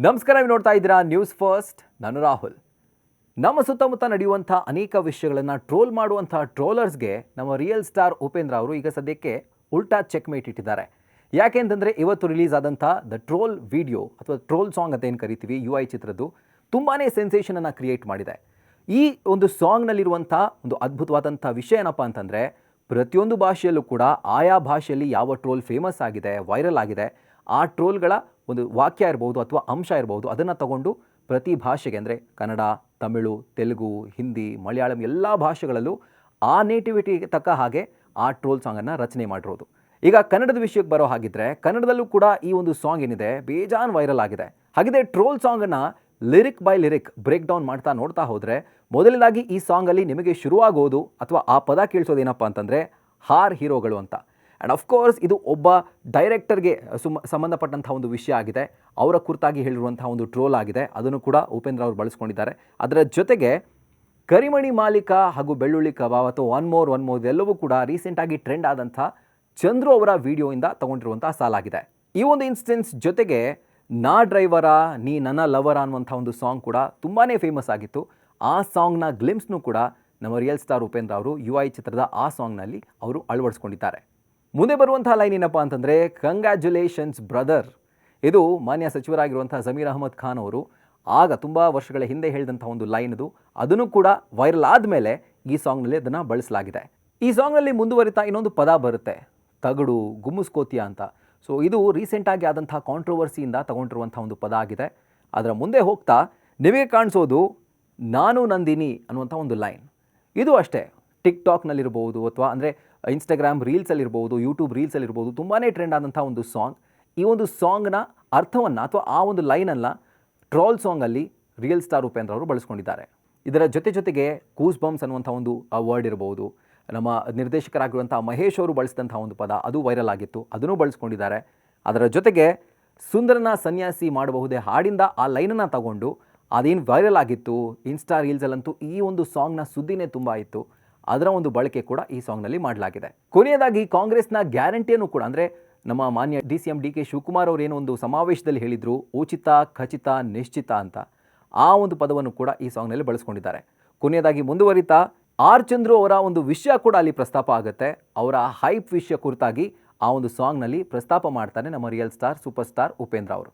ನಮಸ್ಕಾರ, ನೀವು ನೋಡ್ತಾ ಇದ್ದೀರಾ ನ್ಯೂಸ್ ಫಸ್ಟ್. ನಾನು ರಾಹುಲ್. ನಮ್ಮ ಸುತ್ತಮುತ್ತ ನಡೆಯುವಂಥ ಅನೇಕ ವಿಷಯಗಳನ್ನು ಟ್ರೋಲ್ ಮಾಡುವಂಥ ಟ್ರೋಲರ್ಸ್ಗೆ ನಮ್ಮ ರಿಯಲ್ ಸ್ಟಾರ್ ಉಪೇಂದ್ರ ಅವರು ಈಗ ಸದ್ಯಕ್ಕೆ ಉಲ್ಟಾ ಚೆಕ್ಮೇಟ್ ಇಟ್ಟಿದ್ದಾರೆ. ಯಾಕೆ ಅಂತಂದರೆ ಇವತ್ತು ರಿಲೀಸ್ ಆದಂಥ ದ ಟ್ರೋಲ್ ವಿಡಿಯೋ ಅಥವಾ ಟ್ರೋಲ್ ಸಾಂಗ್ ಅಂತ ಏನು ಕರಿತೀವಿ, UI ಚಿತ್ರದ್ದು ತುಂಬಾ ಸೆನ್ಸೇಷನನ್ನು ಕ್ರಿಯೇಟ್ ಮಾಡಿದೆ. ಈ ಒಂದು ಸಾಂಗ್ನಲ್ಲಿರುವಂಥ ಒಂದು ಅದ್ಭುತವಾದಂಥ ವಿಷಯ ಏನಪ್ಪ ಅಂತಂದರೆ, ಪ್ರತಿಯೊಂದು ಭಾಷೆಯಲ್ಲೂ ಕೂಡ ಆಯಾ ಭಾಷೆಯಲ್ಲಿ ಯಾವ ಟ್ರೋಲ್ ಫೇಮಸ್ ಆಗಿದೆ, ವೈರಲ್ ಆಗಿದೆ, ಆ ಟ್ರೋಲ್ಗಳ ಒಂದು ವಾಕ್ಯ ಇರ್ಬೋದು ಅಥವಾ ಅಂಶ ಇರ್ಬೋದು, ಅದನ್ನು ತಗೊಂಡು ಪ್ರತಿ ಭಾಷೆಗೆ ಅಂದರೆ ಕನ್ನಡ, ತಮಿಳು, ತೆಲುಗು, ಹಿಂದಿ, ಮಲಯಾಳಂ ಎಲ್ಲ ಭಾಷೆಗಳಲ್ಲೂ ಆ ನೇಟಿವಿಟಿಗೆ ತಕ್ಕ ಹಾಗೆ ಆ ಟ್ರೋಲ್ ಸಾಂಗನ್ನು ರಚನೆ ಮಾಡಿರೋದು. ಈಗ ಕನ್ನಡದ ವಿಷಯಕ್ಕೆ ಬರೋ ಹಾಗಿದ್ರೆ ಕನ್ನಡದಲ್ಲೂ ಕೂಡ ಈ ಒಂದು ಸಾಂಗ್ ಏನಿದೆ ಬೇಜಾನ್ ವೈರಲ್ ಆಗಿದೆ. ಹಾಗಿದೆ ಟ್ರೋಲ್ ಸಾಂಗನ್ನು lyric by lyric break down ನೋಡ್ತಾ ಹೋದರೆ, ಮೊದಲನೇದಾಗಿ ಈ ಸಾಂಗಲ್ಲಿ ನಿಮಗೆ ಶುರುವಾಗೋದು ಅಥವಾ ಆ ಪದ ಕೇಳಿಸೋದೇನಪ್ಪ ಅಂತಂದರೆ ಹಾರ್ ಹೀರೋಗಳು ಅಂತ. ಆ್ಯಂಡ್ ಅಫ್ಕೋರ್ಸ್ ಇದು ಒಬ್ಬ ಡೈರೆಕ್ಟರ್ಗೆ ಸಂಬಂಧಪಟ್ಟಂಥ ಒಂದು ವಿಷಯ ಆಗಿದೆ. ಅವರ ಕುರಿತಾಗಿ ಹೇಳಿರುವಂಥ ಒಂದು ಟ್ರೋಲ್ ಆಗಿದೆ. ಅದನ್ನು ಕೂಡ ಉಪೇಂದ್ರ ಅವರು ಬಳಸ್ಕೊಂಡಿದ್ದಾರೆ. ಅದರ ಜೊತೆಗೆ ಕರಿಮಣಿ ಮಾಲೀಕ ಹಾಗೂ ಬೆಳ್ಳುಳ್ಳಿ ಕಬಾಬ್ ಅಥವಾ ಒನ್ ಮೋರ್ ಇದೆಲ್ಲವೂ ಕೂಡ ರೀಸೆಂಟಾಗಿ ಟ್ರೆಂಡ್ ಆದಂಥ ಚಂದ್ರು ಅವರ ವಿಡಿಯೋಯಿಂದ ತಗೊಂಡಿರುವಂಥ ಸಾಲಾಗಿದೆ. ಈ ಒಂದು ಇನ್ಸ್ಟೆನ್ಸ್ ಜೊತೆಗೆ ನಾ ಡ್ರೈವರ ನೀ ನನ್ನ ಲವರ ಅನ್ನುವಂಥ ಒಂದು ಸಾಂಗ್ ಕೂಡ ತುಂಬಾ ಫೇಮಸ್ ಆಗಿತ್ತು. ಆ ಸಾಂಗ್ನ ಗ್ಲಿಮ್ಸ್ನೂ ಕೂಡ ನಮ್ಮ ರಿಯಲ್ ಸ್ಟಾರ್ ಉಪೇಂದ್ರ ಅವರು UI ಚಿತ್ರದ ಆ ಸಾಂಗ್ನಲ್ಲಿ ಅವರು ಅಳವಡಿಸ್ಕೊಂಡಿದ್ದಾರೆ. ಮುಂದೆ ಬರುವಂಥ ಲೈನ್ ಏನಪ್ಪ ಅಂತಂದರೆ, ಕಂಗ್ರ್ಯಾಚುಲೇಷನ್ಸ್ ಬ್ರದರ್. ಇದು ಮಾನ್ಯ ಸಚಿವರಾಗಿರುವಂಥ ಜಮೀರ್ ಅಹಮದ್ ಖಾನ್ ಅವರು ಆಗ ತುಂಬ ವರ್ಷಗಳ ಹಿಂದೆ ಹೇಳಿದಂಥ ಒಂದು ಲೈನ್ ಇದು. ಅದನ್ನು ಕೂಡ ವೈರಲ್ ಆದಮೇಲೆ ಈ ಸಾಂಗ್ನಲ್ಲಿ ಅದನ್ನು ಬಳಸಲಾಗಿದೆ. ಈ ಸಾಂಗ್ನಲ್ಲಿ ಮುಂದುವರಿತಾ ಇನ್ನೊಂದು ಪದ ಬರುತ್ತೆ, ತಗಡು ಗುಮ್ಮಿಸ್ಕೋತಿಯ ಅಂತ. ಸೊ ಇದು ರೀಸೆಂಟಾಗಿ ಆದಂಥ ಕಾಂಟ್ರವರ್ಸಿಯಿಂದ ತಗೊಂಡಿರುವಂಥ ಒಂದು ಪದ ಆಗಿದೆ. ಅದರ ಮುಂದೆ ಹೋಗ್ತಾ ನಿಮಗೆ ಕಾಣಿಸೋದು ನಾನು ನಂದಿನಿ ಅನ್ನುವಂಥ ಒಂದು ಲೈನ್. ಇದು ಅಷ್ಟೇ ಟಿಕ್ಟಾಕ್ನಲ್ಲಿರ್ಬೋದು ಅಥವಾ ಅಂದರೆ ಇನ್ಸ್ಟಾಗ್ರಾಮ್ ರೀಲ್ಸಲ್ಲಿರ್ಬೋದು, ಯೂಟ್ಯೂಬ್ ರೀಲ್ಸಲ್ಲಿರ್ಬೋದು ತುಂಬಾ ಟ್ರೆಂಡ್ ಆದಂಥ ಒಂದು ಸಾಂಗ್. ಈ ಒಂದು ಸಾಂಗ್ನ ಅರ್ಥವನ್ನು ಅಥವಾ ಆ ಒಂದು ಲೈನನ್ನು ಟ್ರೋಲ್ ಸಾಂಗಲ್ಲಿ ರಿಯಲ್ ಸ್ಟಾರ್ ಉಪೇಂದ್ರ ಅವರು ಬಳಸ್ಕೊಂಡಿದ್ದಾರೆ. ಇದರ ಜೊತೆಗೆ ಕೂಸ್ ಬಂಪ್ಸ್ ಅನ್ನುವಂಥ ಒಂದು ವರ್ಡ್ ಇರ್ಬೋದು, ನಮ್ಮ ನಿರ್ದೇಶಕರಾಗಿರುವಂಥ ಮಹೇಶ್ ಅವರು ಬಳಸಿದಂಥ ಒಂದು ಪದ ಅದು ವೈರಲ್ ಆಗಿತ್ತು, ಅದನ್ನು ಬಳಸ್ಕೊಂಡಿದ್ದಾರೆ. ಅದರ ಜೊತೆಗೆ ಸುಂದರನ ಸನ್ಯಾಸಿ ಮಾಡಬಹುದೇ ಹಾಡಿಂದ ಆ ಲೈನನ್ನು ತಗೊಂಡು ಅದೇನು ವೈರಲ್ ಆಗಿತ್ತು ಇನ್ಸ್ಟಾ ರೀಲ್ಸಲ್ಲಂತೂ ಈ ಒಂದು ಸಾಂಗ್ನ ಸುದ್ದಿನೇ ತುಂಬ ಇತ್ತು, ಅದರ ಒಂದು ಬಳಕೆ ಕೂಡ ಈ ಸಾಂಗ್ನಲ್ಲಿ ಮಾಡಲಾಗಿದೆ. ಕೊನೆಯದಾಗಿ ಕಾಂಗ್ರೆಸ್ನ ಗ್ಯಾರಂಟಿಯನ್ನು ಕೂಡ ಅಂದರೆ ನಮ್ಮ ಮಾನ್ಯ DCM DK ಶಿವಕುಮಾರ್ ಅವರು ಏನೋ ಒಂದು ಸಮಾವೇಶದಲ್ಲಿ ಹೇಳಿದರು, ಉಚಿತ ಖಚಿತ ನಿಶ್ಚಿತ ಅಂತ. ಆ ಒಂದು ಪದವನ್ನು ಕೂಡ ಈ ಸಾಂಗ್ನಲ್ಲಿ ಬಳಸ್ಕೊಂಡಿದ್ದಾರೆ. ಕೊನೆಯದಾಗಿ ಮುಂದುವರಿತಾ ಆರ್ ಚಂದ್ರು ಅವರ ಒಂದು ವಿಷಯ ಕೂಡ ಅಲ್ಲಿ ಪ್ರಸ್ತಾಪ ಆಗುತ್ತೆ. ಅವರ ಹೈಪ್ ವಿಷಯ ಕುರಿತಾಗಿ ಆ ಒಂದು ಸಾಂಗ್ನಲ್ಲಿ ಪ್ರಸ್ತಾಪ ಮಾಡ್ತಾರೆ ನಮ್ಮ real star super star Upendra ಅವರು.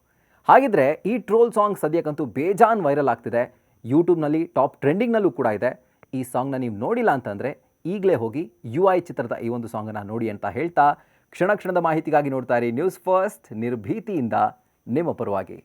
ಹಾಗಿದ್ರೆ ಈ ಟ್ರೋಲ್ ಸಾಂಗ್ ಸದ್ಯಕ್ಕಂತೂ ಬೇಜಾನ್ ವೈರಲ್ ಆಗ್ತಿದೆ. ಯೂಟ್ಯೂಬ್ನಲ್ಲಿ ಟಾಪ್ ಟ್ರೆಂಡಿಂಗ್ನಲ್ಲೂ ಕೂಡ ಇದೆ. ಈ ಸಾಂಗ್ನ ನೀವು ನೋಡಿಲ್ಲ ಅಂತಂದರೆ ಈಗಲೇ ಹೋಗಿ UI ಚಿತ್ರದ ಈ ಒಂದು ಸಾಂಗನ್ನು ನೋಡಿ ಅಂತ ಹೇಳ್ತಾ, ಕ್ಷಣ ಕ್ಷಣದ ಮಾಹಿತಿಗಾಗಿ ನೋಡ್ತಾ ಇರಿ ನ್ಯೂಸ್ ಫಸ್ಟ್, ನಿರ್ಭೀತಿಯಿಂದ ನಿಮ್ಮ ಪರವಾಗಿ.